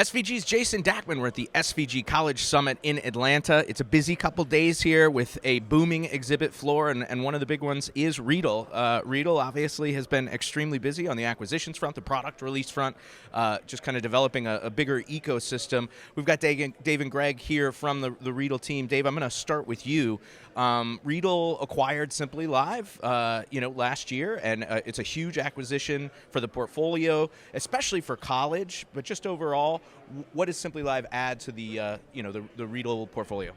SVG's Jason Dackman. We're at the SVG College Summit in Atlanta. It's a busy couple days here with a booming exhibit floor, and one of the big ones is Riedel. Riedel obviously has been extremely busy on the acquisitions front, the product release front, just kind of developing a bigger ecosystem. We've got Dave and Greg here from the Riedel team. Dave, I'm going to start with you. Riedel acquired Simplylive, last year, and it's a huge acquisition for the portfolio, especially for college, but just overall. What does Simplylive add to the Riedel portfolio?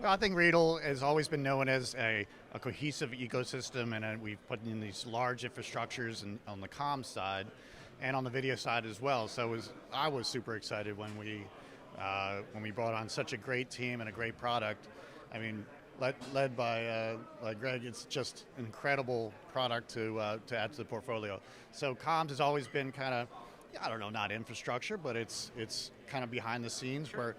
Well, I think Riedel has always been known as a cohesive ecosystem, and we've put in these large infrastructures on the comm side and on the video side as well. So I was super excited when we brought on such a great team and a great product. I mean, led by Greg, it's just an incredible product to add to the portfolio. So comms has always been kind of, I don't know, not infrastructure, but it's kind of behind the scenes, where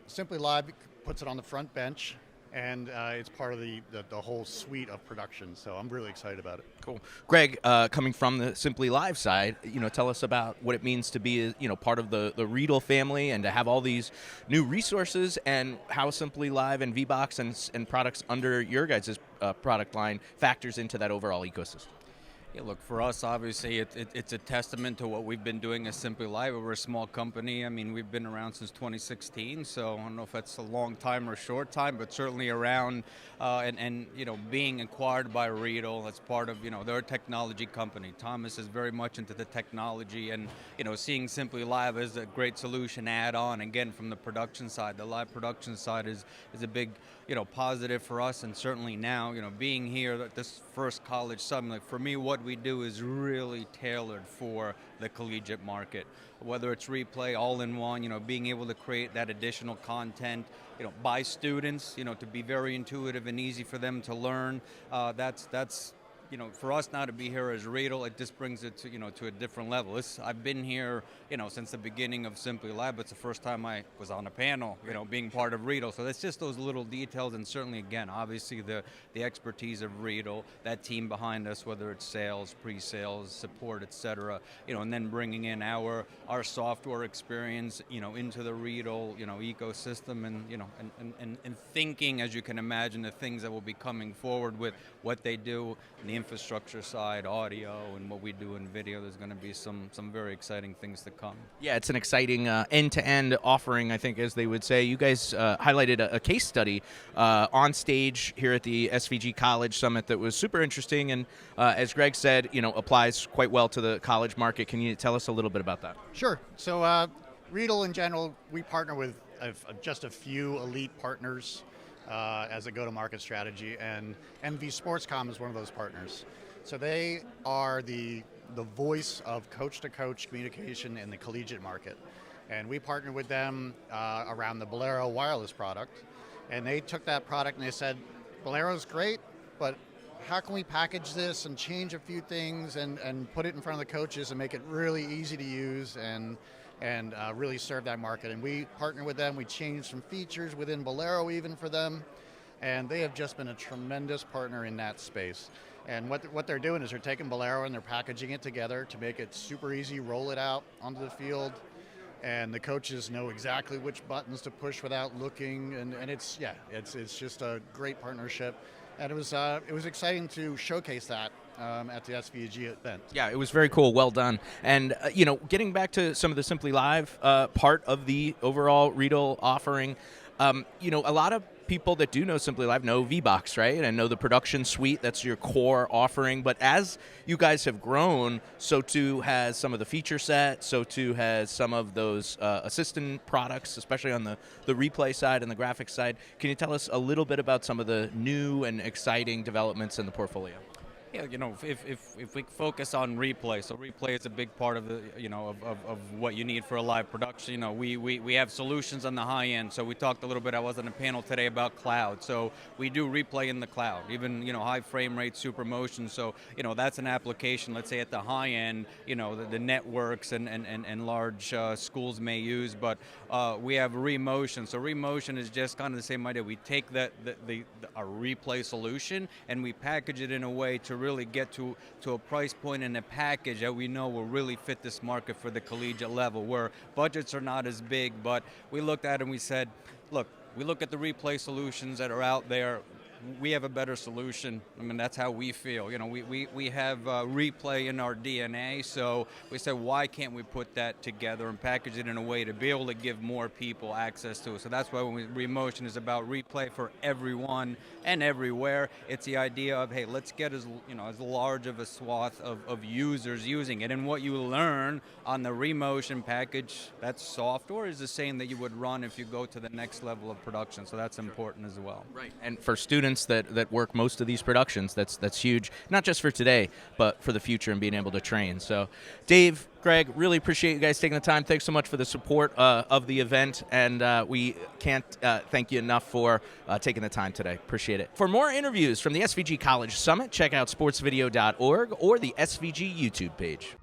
Simplylive puts it on the front bench, and it's part of the whole suite of production. So I'm really excited about it. Cool. Greg, coming from the Simplylive side, tell us about what it means to be part of the Riedel family and to have all these new resources, and how Simplylive and VBox and products under your guys' product line factors into that overall ecosystem. Yeah, look, for us, obviously, it's a testament to what we've been doing as Simplylive. We're a small company. I mean, we've been around since 2016, so I don't know if that's a long time or a short time, but certainly around, and being acquired by Riedel, that's part of, they're a technology company. Thomas is very much into the technology, and, seeing Simplylive as a great solution add-on, again, from the production side. The live production side is a big, positive for us, and certainly now, being here at this first college summit, for me, what we do is really tailored for the collegiate market. Whether it's replay, all-in-one, being able to create that additional content, by students, to be very intuitive and easy for them to learn. That's for us now to be here as Riedel, it just brings it to a different level. I've been here, since the beginning of Simplylive. It's the first time I was on a panel, being part of Riedel. So that's just those little details, and certainly, again, obviously the expertise of Riedel, that team behind us, whether it's sales, pre-sales, support, etc. And then bringing in our software experience, into the Riedel, ecosystem, and thinking, as you can imagine, the things that will be coming forward with what they do in the infrastructure side, audio, and what we do in video. There's going to be some very exciting things to come. Yeah, it's an exciting end-to-end offering, I think, as they would say. You guys highlighted a case study on stage here at the SVG College Summit that was super interesting, and as Greg said, applies quite well to the college market. Can you tell us a little bit about that? Sure. So Riedel in general, we partner with just a few elite partners as a go-to-market strategy, and MV SportsCom is one of those partners. So they are the voice of coach-to-coach communication in the collegiate market. And we partnered with them around the Bolero wireless product. And they took that product and they said, Bolero's great, but how can we package this and change a few things and put it in front of the coaches and make it really easy to use and really serve that market. And we partnered with them. We changed some features within Bolero even for them. And they have just been a tremendous partner in that space. And what they're doing is they're taking Bolero and they're packaging it together to make it super easy, roll it out onto the field. And the coaches know exactly which buttons to push without looking. And it's just a great partnership. And it was exciting to showcase that at the SVG event. Yeah, it was very cool. Well done. And, getting back to some of the Simplylive part of the overall Riedel offering, a lot of people that do know Simplylive know VBox, right? And know the production suite. That's your core offering. But as you guys have grown, so too has some of the feature set. So too has some of those assistant products, especially on the replay side and the graphics side. Can you tell us a little bit about some of the new and exciting developments in the portfolio? Yeah, if we focus on replay, so replay is a big part of the, of what you need for a live production. We have solutions on the high end. So we talked a little bit. I was on a panel today about cloud. So we do replay in the cloud, even high frame rate, super motion. So that's an application. Let's say at the high end, the networks and large schools may use. But we have remotion. So remotion is just kind of the same idea. We take a replay solution and we package it in a way to really get to a price point and a package that we know will really fit this market for the collegiate level, where budgets are not as big, but we looked at it and we said, look, we look at the replay solutions that are out there. We have a better solution. I mean, that's how we feel. You know, we have replay in our DNA, so we said, why can't we put that together and package it in a way to be able to give more people access to it? So that's why when Remotion is about replay for everyone and everywhere. It's the idea of, hey, let's get as large of a swath of users using it. And what you learn on the Remotion package, that's software, is the same that you would run if you go to the next level of production. So that's important as well. Right. And for students that work most of these productions, that's huge, not just for today, but for the future and being able to train. So Dave, Greg, really appreciate you guys taking the time. Thanks so much for the support of the event, and we can't thank you enough for taking the time today. Appreciate it. For more interviews from the SVG College Summit, check out sportsvideo.org or the SVG YouTube page.